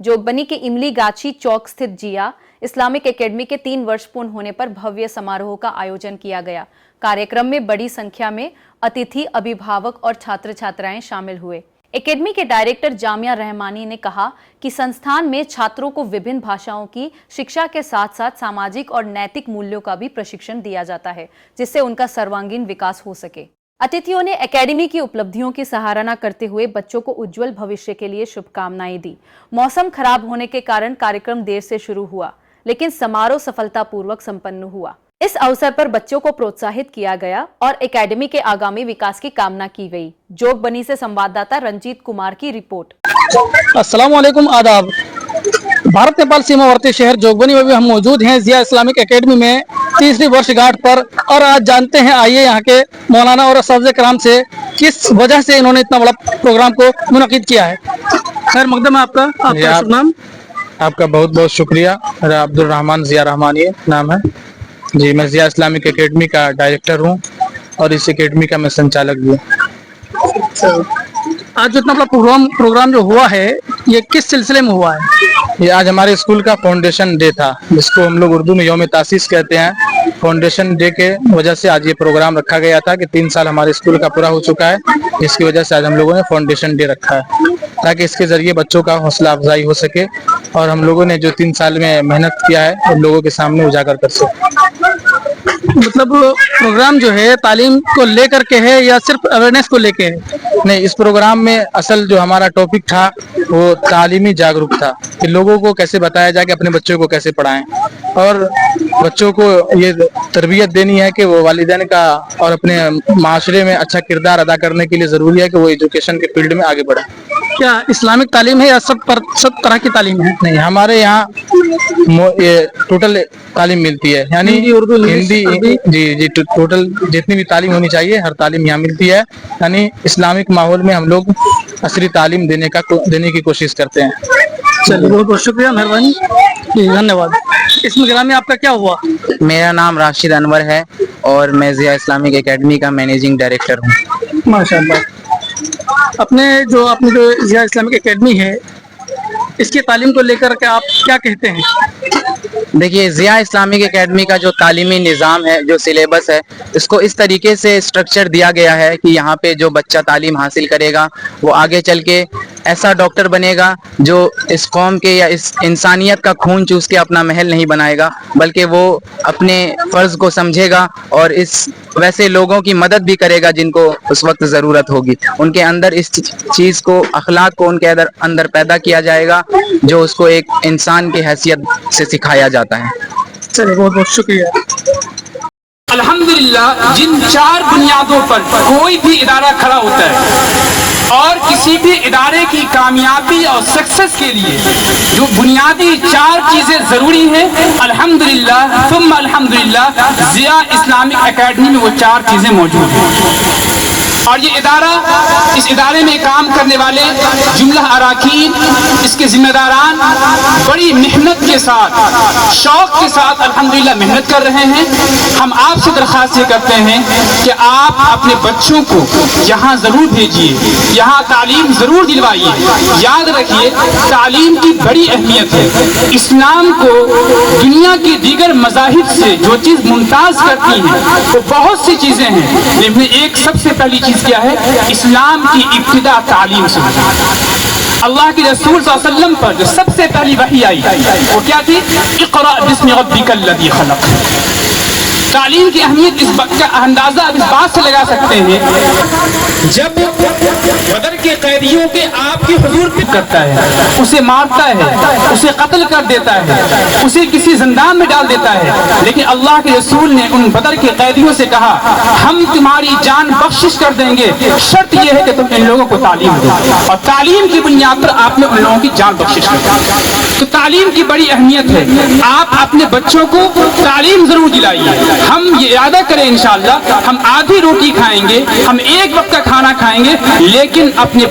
जोगबनी के इमली गाछी चौक स्थित जिया इस्लामिक एकेडमी के 3 वर्ष पूर्ण होने पर भव्य समारोह का आयोजन किया गया। कार्यक्रम में बड़ी संख्या में अतिथि, अभिभावक और छात्र छात्राएं शामिल हुए। एकेडमी के डायरेक्टर जामिया रहमानी ने कहा कि संस्थान में छात्रों को विभिन्न भाषाओं की शिक्षा के साथ साथ सामाजिक और नैतिक मूल्यों का भी प्रशिक्षण दिया जाता है, जिससे उनका सर्वांगीण विकास हो सके। अतिथियों ने एकेडमी की उपलब्धियों की सराहना करते हुए बच्चों को उज्जवल भविष्य के लिए शुभकामनाएं दी। मौसम खराब होने के कारण कार्यक्रम देर से शुरू हुआ, लेकिन समारोह सफलतापूर्वक संपन्न हुआ। इस अवसर पर बच्चों को प्रोत्साहित किया गया और एकेडमी के आगामी विकास की कामना की गई। जोगबनी से संवाददाता रंजीत कुमार की रिपोर्ट। अस्सलाम वालेकुम, आदाब। भारत नेपाल सीमावर्ती शहर जोगबनी में भी हम मौजूद हैं जिया इस्लामिक एकेडमी में 3री वर्षगांठ पर, और आज जानते हैं, आइए यहाँ के मौलाना और असातिज़े कराम से किस वजह से इन्होंने इतना बड़ा प्रोग्राम को मुनक़िद किया है। खैर मकदम है आपका शुभ नाम। आपका बहुत बहुत शुक्रिया। मेरा अब्दुल रहमान जिया रहमानी नाम है जी। मैं जिया इस्लामिक एकेडमी का डायरेक्टर हूँ और इस एकेडमी का मैं संचालक भी हूँ। आज जो इतना बड़ा प्रोग्राम जो हुआ है, ये किस सिलसिले में हुआ है? ये आज हमारे स्कूल का फाउंडेशन डे था, जिसको हम लोग उर्दू में यौम तासीस कहते हैं। फाउंडेशन डे के वजह से आज ये प्रोग्राम रखा गया था कि 3 साल हमारे स्कूल का पूरा हो चुका है। इसकी वजह से आज हम लोगों ने फाउंडेशन डे रखा है, ताकि इसके जरिए बच्चों का हौसला अफजाई हो सके और हम लोगों ने जो 3 साल में मेहनत किया है उन लोगों के सामने उजागर कर सके। मतलब प्रोग्राम जो है तालीम को लेकर के है या सिर्फ अवेयरनेस को लेके है? नहीं, इस प्रोग्राम में असल जो हमारा टॉपिक था वो तालीमी जागरूक था कि लोगों को कैसे बताया जाए कि अपने बच्चों को कैसे पढ़ाएं, और बच्चों को ये तरबियत देनी है कि वो वालिदैन का और अपने माशरे में अच्छा किरदार अदा करने के लिए ज़रूरी है कि वो एजुकेशन के फील्ड में आगे बढ़े। क्या इस्लामिक तालीम है या सब तरह की तालीम है? नहीं, हमारे यहाँ ये टोटल तालीम मिलती है, यानी हिंदी जी टोटल जितनी भी तालीम होनी चाहिए हर तालीम यहाँ मिलती है। यानी इस्लामिक माहौल में हम लोग असली तालीम देने की कोशिश करते हैं। चलिए, बहुत बहुत शुक्रिया, मेहरबानी, धन्यवाद। इसमें ग्रामीण आपका क्या हुआ? मेरा नाम राशिद अनवर है और मैं जिया इस्लामिक एकेडमी का मैनेजिंग डायरेक्टर हूँ। माशाअल्लाह। अपने जो जिया इस्लामिक एकेडमी है, इसकी तालीम को लेकर के आप क्या कहते हैं? देखिए, जिया इस्लामिक एकेडमी का जो तालीमी निज़ाम है, जो सिलेबस है, इसको इस तरीके से स्ट्रक्चर दिया गया है कि यहाँ पे जो बच्चा तालीम हासिल करेगा वो आगे चल के ऐसा डॉक्टर बनेगा जो इस कौम के या इस इंसानियत का खून चूस के अपना महल नहीं बनाएगा, बल्कि वो अपने फ़र्ज़ को समझेगा और इस वैसे लोगों की मदद भी करेगा जिनको उस वक्त ज़रूरत होगी। उनके अंदर इस चीज़ को, अखलाक को उनके अंदर पैदा किया जाएगा जो उसको एक इंसान की हैसियत से सिखाया जाता है। चलिए, बहुत बहुत शुक्रिया। अल्हम्दुलिल्लाह, जिन 4 बुनियादों पर कोई भी इदारा खड़ा होता है और किसी भी इदारे की कामयाबी और सक्सेस के लिए जो बुनियादी 4 चीजें जरूरी हैं, अल्हम्दुलिल्लाह सुम्मा अल्हम्दुलिल्लाह जिया इस्लामिक एकेडमी में वो 4 चीजें मौजूद हैं। और ये इदारा, इस इदारे में काम करने वाले जुमला अराकीन, इसके जिम्मेदारान बड़ी मेहनत के साथ, शौक के साथ अल्हम्दुलिल्लाह मेहनत कर रहे हैं। हम आपसे दरख्वास्त ये करते हैं कि आप अपने बच्चों को यहाँ जरूर भेजिए, यहाँ तालीम जरूर दिलवाइए। याद रखिए, तालीम की बड़ी अहमियत है। इस्लाम को दुनिया के दीगर मज़ाहिब से जो चीज़ मुमताज़ करती है वो बहुत सी चीज़ें हैं, लेकिन एक सबसे पहली चीज़ क्या है? इस्लाम की इब्तिदा तालीम से। अल्लाह के रसूल सल्लल्लाहु अलैहि वसल्लम पर जो सबसे पहली वही आई वो क्या थी? इक़रा बिस्मि रब्बिकल लज़ी खलक़। तालीम की अहमियत का अंदाजा इस बात से लगा सकते हैं, जब बदर के कैदियों के आपके हुजूर पे करता है, उसे मारता है, उसे कत्ल कर देता है, उसे किसी जिंदान में डाल देता है, लेकिन अल्लाह के रसूल ने उन बदर के कैदियों से कहा, हम तुम्हारी जान बख्शिश कर देंगे, शर्त यह है कि तुम इन लोगों को तालीम दो। और तालीम की बुनियाद पर आपने उन लोगों की जान बख्शिश कर दी। तो तालीम की बड़ी अहमियत है। आप अपने बच्चों को तालीम जरूर दिलाइए। हम ये इरादा करें इंशाअल्लाह, हम आधी रोटी खाएंगे, हम एक वक्त का खाना खाएंगे, लेकिन अपने